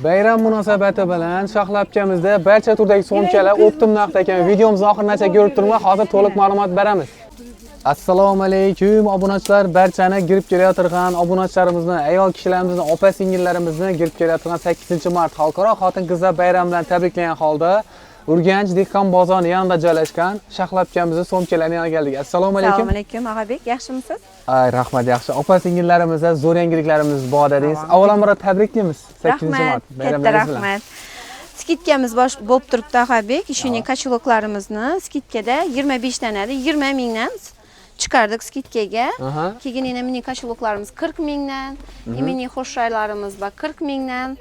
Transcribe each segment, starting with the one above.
Bayram munosabati bilan shoxlabchamizda barcha turdagi so'mkalar optim narxda ekan. Videomizni oxirigacha ko'rib turinglar. Hozir to'liq ma'lumot beramiz. Assalomu alaykum obunachilar, barchani girib kelayotgan obunachilarimizni, ayol kishilarimizni, opa singillarimizni girib kelayotgan 8-mart xalqaro xotin-qizlar bayrami bilan tabriklagan holda Urganch dehqon bozorining yonida joylashgan shoxlabchamizni so'mkalariga keldik. Assalomu alaykum. Assalomu alaykum, Og'abek, yaxshimisiz? Ay, rahmat, yaxshi. Opa singillarimizga zo'r yangiliklarimiz bor dedingiz. Avvalambor tabriklaymiz 8-mart bayramingiz bilan. Rahmat. Skidkamiz bo'lib turibdi, Og'abek. Ishining kachiloklarimizni skidkada 25 tanada 20 mingdan chiqardik skidkaga. Keyin yana mini kachiloklarimiz 40 mingdan, mini xo'shaylarimiz bor 40 mingdan.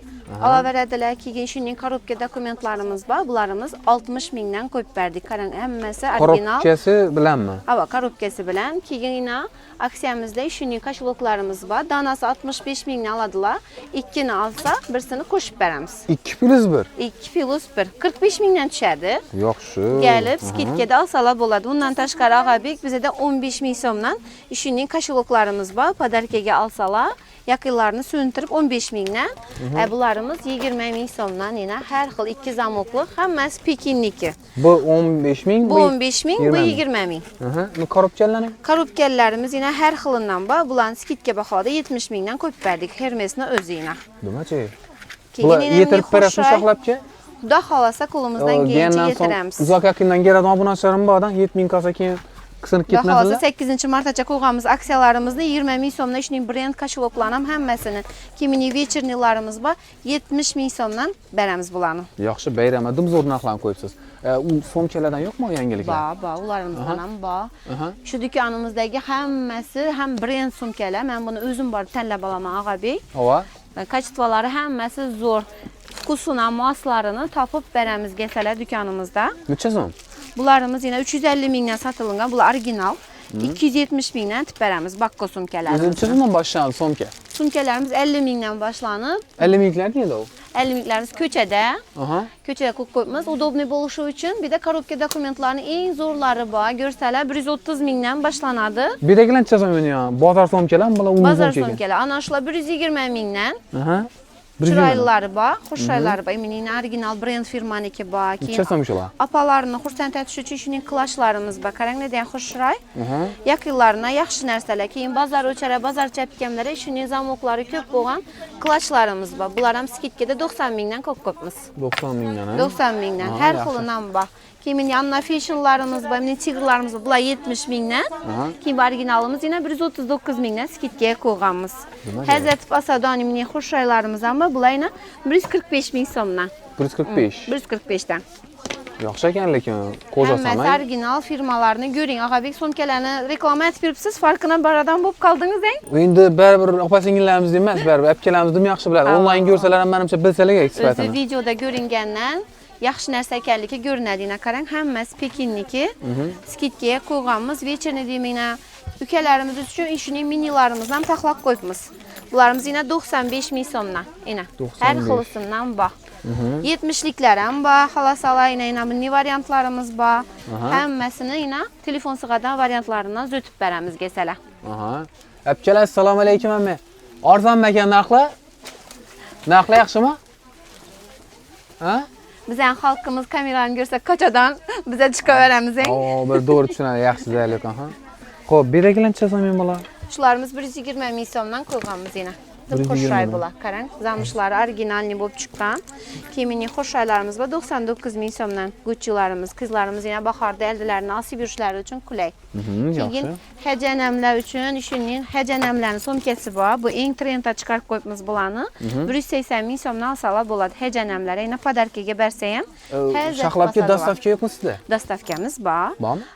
Olaveradilar. Keyin shuning korobka dokumentlarimiz bor. Bularimiz 60 mingdan qo'yib berdik. Qarang, hammasi original. Korobkasi bilanmi? Ha, korobkasi bilan. Keyin yana aksiyamizda shuning kachiloklarimiz bor. Danasi 65 mingdan oladilar. Ikkini olsa, birsini qo'shib beramiz. 2 + 1. 2 + 1 45 mingdan tushadi. Yaxshi. Kelib skidkada olsalar bo'ladi. Undan tashqari Og'abek bizda 15 ming so'mdan shuning kachiloklarimiz bor. Podarkaga olsalar, yaqinlarni so'ntirib 15 mingdan. Bularimiz 20 ming so'mdan yana har xil ikki zamokli, hammasi Pekinniki. Bu 15 ming, bu 15 ming, bu 20 ming. Bu korobkalarning? Korobkalarimiz yana har xilidan bor. Bularni skidka bahoda 70 mingdan qo'yib berdik. Hermesni o'zina. Nimachi? Bular yetirib berasiz shoxlabchi? Xudo xolasa qo'limizdan kelgancha yetiramiz. Uzoq yaqindan keladigan obunachilarim bordan 7000 qolsa keyin qisnib ketmadinglar. 8-martgacha qo'yganmiz aksiyalarimizni 20 ming so'mdan shuning brend kachiloklarni hammasini, kimini vecherniylarimiz bor 70 ming so'mdan beramiz bularni. Yaxshi, bayramda dumzo'r narxlarni qo'yibsiz. U so'mkalardan yo'qmi yangiliklar? Bor, ularımızdan ham bor. Shu do'konimizdagi hammasi ham brend sumkalar. Men buni o'zim borib tanlab olaman, Og'abek. Hava. Kachitvalari hammasi zo'r. Kusuna moslarini topib beramiz kelsalar do'konimizda. Necha so'm? Bularimiz yana 350 mingdan sotilgan, bular original. 270 mingdan tip beramiz bakko sumkalarimizni. Necha so'mdan boshlanadi so'mka? Sumkalarimiz 50 mingdan boshlanib. 50 minglar neydi o? 50 minglarimiz ko'chada. Ko'chada qo'yibmiz, udobniy bo'lishi uchun. Bir de korobka dokumentlarning eng zo'rlari bor. Ko'rsalar 130 mingdan boshlanadi. Buyerdagilar necha so'm o'ynagan? Bozor so'mkalar, bular umumiy bozor so'mkalar. Ana shular 120 mingdan. Chiroylilari Chiroylilari bor, xushroylari bor. Mening original brend firmaniki bor. Necha so'm shular? Apalarini xursand etish uchun shuning klashlarimiz bor. Qaranglar, degan xushroy. Yaqinlarına yaxshi narsalar. Keyin bozor o'chara, bozor chapkamlari, shuning zamoqlari ko'p bo'lgan klashlarimiz bor. Bular ham skidkada 90 mingdan ko'p-ko'pmiz. 90 mingdan, 90 mingdan. Har xilidan bor. Keyin yanına fashionlarimiz bor, mening tigrlarimiz bor. Bular 70 mingdan. Keyin originalimiz yana 139 mingdan skidkaga qo'yganmiz. Hazrat Asadoni mening xushroylarimiz ham bor. Bular yana 145 ming so'mdan. 145. 145dan. Yaxshi ekan lekin qo'za samay. Hammasi original firmalarni ko'ring. Og'abek so'mkalarni reklama etib beribsiz, farqidan baradan bo'lib qoldingiz-eng. Endi baribir opa singillarimiz emas, baribir apkalarimiz yaxshi biladi. Onlayn ko'rsalar ham menimcha bilsalar sifatini. O'zi videoda ko'ringandan yaxshi narsa ekanligi ko'rinadi. Qarang, hammasi Pekinniki. Skidkaga qo'yganmiz. Vechерni deymina ukalarimiz uchun shuning minilarimizni ham taxlab qo'yibmiz. Bularimiz yana 95 ming so'mdan. Har xilisidan bor. 70'liklar ham bor, xalasalar yana mini variantlarimiz bor. Hammasini yana telefon sig'adan variantlaridan o'tib beramiz kelsalar. Apkalar, assalomu alaykum amma. Arzonmi ekan narxlar? Narxlar yaxshimi? Bizning xalqimiz kamerani ko'rsa ko'chadan biza chiqaveramiz. Bir to'g'ri tushunadi, yaxshi zaylik. Xo'p, beragilar necha so'm bo'lar? Shularimiz 120 ming so'mdan qo'yganmiz yana. Xo'shroy bo'lar. Qarang, zamushlari originalni bo'lib chiqqan. Keyin xo'shroylarimiz bor 99 ming so'mdan. Gucci'larimiz, qizlarimiz yana bahorda eldilarini osib yurishlari uchun qulay. Keyin hajanamlar uchun shuning hajanamlarning so'mkasi bor. Bu eng trendda chiqarib qo'yibmiz bularni. 180 ming so'mdan olsalar bo'ladi. Hajanamlar yana podarkaga bersa ham. Shoxlabga dastavka yo'qmi sizda? Dastavkamiz bor. Bormi?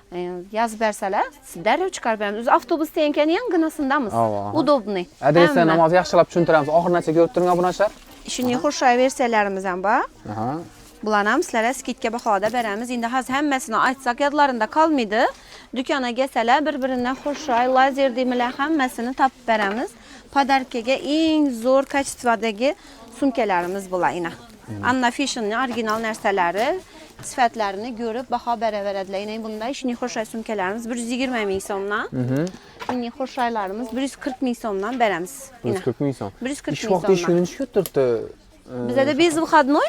Yozib bersalar, darrov chiqarib beramiz. O'zi avtobusda ekan yanginasindamiz. Udobniy. Adresni namoz yaxshilab tushuntiramiz. Oxirgacha ko'rib turing obunachilar. Shuning xushroy versiyalarimiz ham bor. Bularni ham sizlarga skidka bahoda beramiz. Endi hozir hammasini aytsak yodlarinda qolmaydi. Do'konga kelsalar, bir-biridan xushroy lazer deymilar, hammasini topib beramiz. Podarkaga eng zo'r kachitvodagi sumkalarimiz bular ina. Anna Fashionning original narsalari, sifatlarini ko'rib baho beraveradilar. Ya'ni bunday shuning xo'shay sumkalarimiz 120 ming so'mdan. Mening xo'shaylarimiz 140 ming so'mdan beramiz. 140 ming so'm. 140 ming so'm. Ish vaqti shuni tushib turibdi. Bizda biz выходной.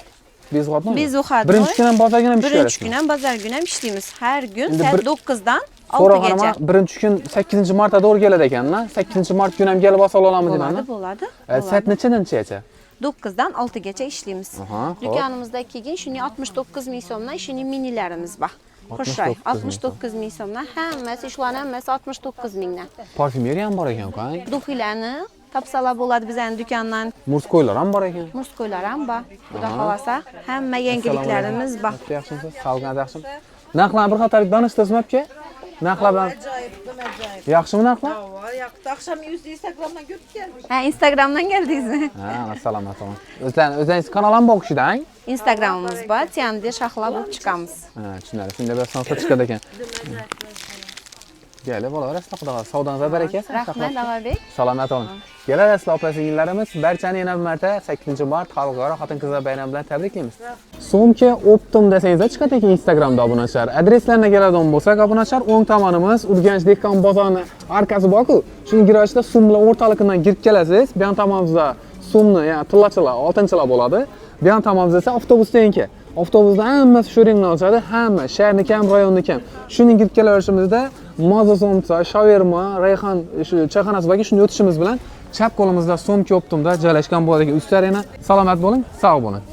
Biz qotmi? Biz выходной. Birinchi kun ham bozorga ham ishlaysiz. Birinchi kun ham bozor kuni ham ishlaymiz. Har kun soat 9 dan 6 So'rag'anima gacha. birinchi kun 8-martda to'g'ri keladi ekan-da. 8-mart kun ham kelib olsa olamiz deyman. Bo'ladi. Soat nechadanchacha? 9 dan 6 gacha ishlaymiz. Aha, xo'p. Do'konimizda kelgan shuning 69 ming so'mdan ishining minilarimiz bor. Xushroy 69 ming so'mdan hammasi ishlarni hammasi 69 mingdan. Parfumeriya ham bor ekan-ku. Duxilani topsalar bo'ladi bizning do'kondan. Murskoylar ham bor ekan. Murskoylar ham bor. Xudo xolasa hamma yangiliklarimiz bor. Yaxshimisiz? Sog'ligingiz yaxshimi? Narxlarni bir qator tanishtirsizmi aka? Narxlar bilan yaxshimi narxlar? Akşam Instagram'dan görüp geldik. Ha, Instagramdan geldingizmi? Ha, assalomu alaykum. O'zingiz kanal ham bor kishidang? Instagramimiz bor, Tiamda shaxlab bo'lib chiqamiz. Ha, tushunarli. Shunda bir sanatga chiqadi ekan. Gel, bo'laverasizlar, xudo xohlasa. Savdonizga baraka. Rahmat, Davabek. Salomat bo'ling. Kelasizlar opa-singillarimiz, barchani yana bir marta 8-mart xalqaro xotin-qizlar bayrami bilan tabriklaymiz. So'mka Optim desangizlar chiqadi ekan Instagramda obunachilar. Adreslarga keladigan bo'lsak, obunachilar o'ng tomonimiz Urganch dehqon bozorining arkasi bor-ku. Shuni girishda sumlar o'rtaligidan kirib kelasiz. Bu yon tomonimizda sumni, ya'ni tillachilar, oltinchilar bo'ladi. Bu yon tomonimizda esa avtobusdan Avtobusda hammasi shu ringni olishadi, hamma shaharniki ham, rayonniki ham. Shuning kirib kelaverishimizda Moza somsa, shaverma, rayhon shu chayxonasi borga shuni o'tishimiz bilan chap qo'limizda So'mka Optimda joylashgan bo'ladi. Ustalar yana salomat bo'ling, sog' bo'ling.